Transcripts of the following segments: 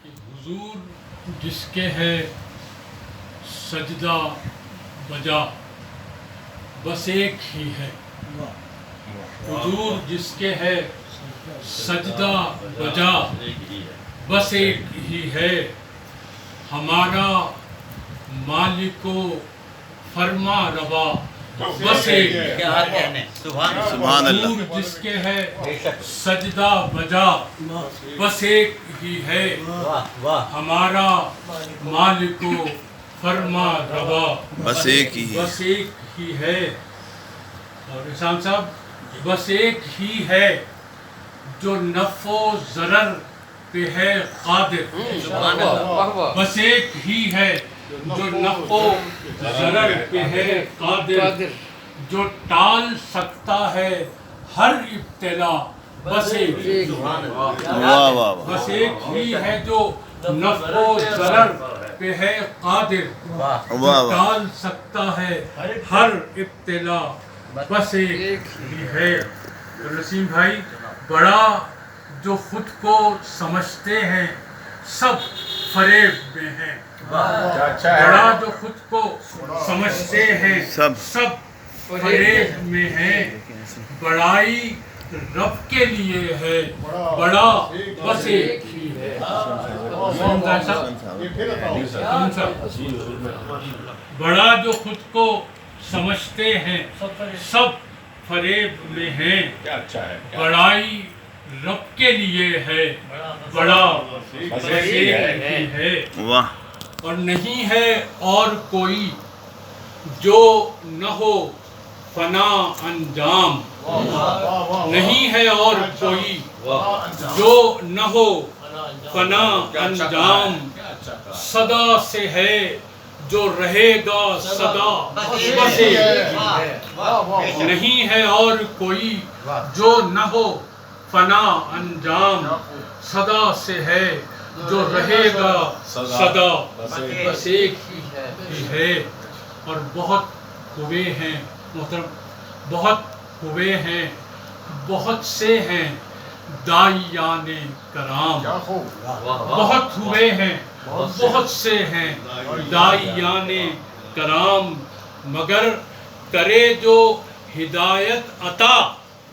کہ حضور جس کے ہے سجدہ بجا بس ایک ہی ہے. حضور جس کے ہے سجدہ بجا بس ایک ہی ہے. ہمارا مالک و فرما روا بس ایک ہے. سبحان اللہ. حضور جس کے ہے سجدہ بجا بس ایک ہی ہے. ہمارا مالک و فرما روا بس ایک ہی ہے. بس ایک ہی ہے. اور احسان صاحب بس ایک ہی ہے جو نفع و ضرر پہ ہے قادر. بس ایک ہی ہے جو نفع و ضرر پہ ہے قادر. جو ٹال سکتا ہے ہر ابتلا بس ایک ہی. واہ واہ. بس ایک ہی ہے جو نفع و ضرر پہ ہے قادر. جو ٹال سکتا ہے ہر ابتلا بس ایک ہی ہے. نسیم بھائی بڑا جو خود کو سمجھتے ہیں سب فریب میں ہیں. بڑا جو خود کو سمجھتے ہیں سب فریب میں ہیں. بڑائی رب کے لیے ہے بڑا بس ایک ہی ہے. بڑا جو خود کو سمجھتے ہیں سب فریب میں ہیں. بڑائی رب کے لیے ہے بڑا بس ایک ہی ہے. واہ. اور نہیں ہے اور کوئی جو نہ ہو فنا انجام. نہیں ہے اور کوئی جو نہ ہو فنا انجام. صدا سے ہے جو رہے گا صدا بس ایک ہی ہے. نہیں ہے اور کوئی جو نہ ہو فنا انجام. صدا سے ہے جو رہے گا صدا بس ایک ہی ہے. اور بہت ہوئے ہیں محترم بہت ہوئے ہیں بہت سے ہیں داعیان کرام. بہت ہوئے ہیں بہت سے ہیں داعیان کرام. مگر کرے جو ہدایت عطا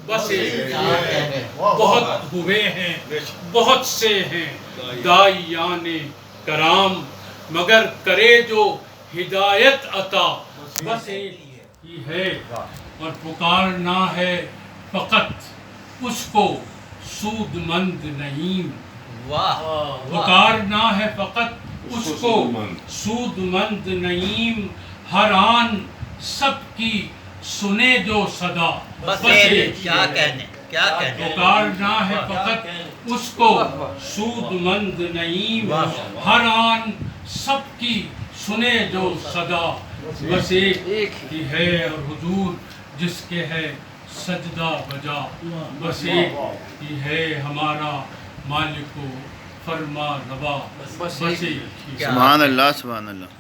بس ایک ہی ہے. بہت ہوئے ہیں بہت سے ہیں داعیان کرام. مگر کرے جو ہدایت عطا بس ایک ہی ہے. اور پکارنا ہے فقط اس کو سود مند نعیم. پکارنا ہے فقط اس کو سود مند نعیم. ہر آن سب کی سنے جو صدا بس ایک ہی ہے. پکارنا ہے فقط اس کو سود مند نعیم. ہر آن سب کی سنے جو صدا بس ایک ہی ہے. اور حضور جس کے ہے سجدہ بجا بس ایک ہی ہے. ہمارا مالک و فرما روا بس ایک ہی ہے. سبحان اللہ. سبحان اللہ.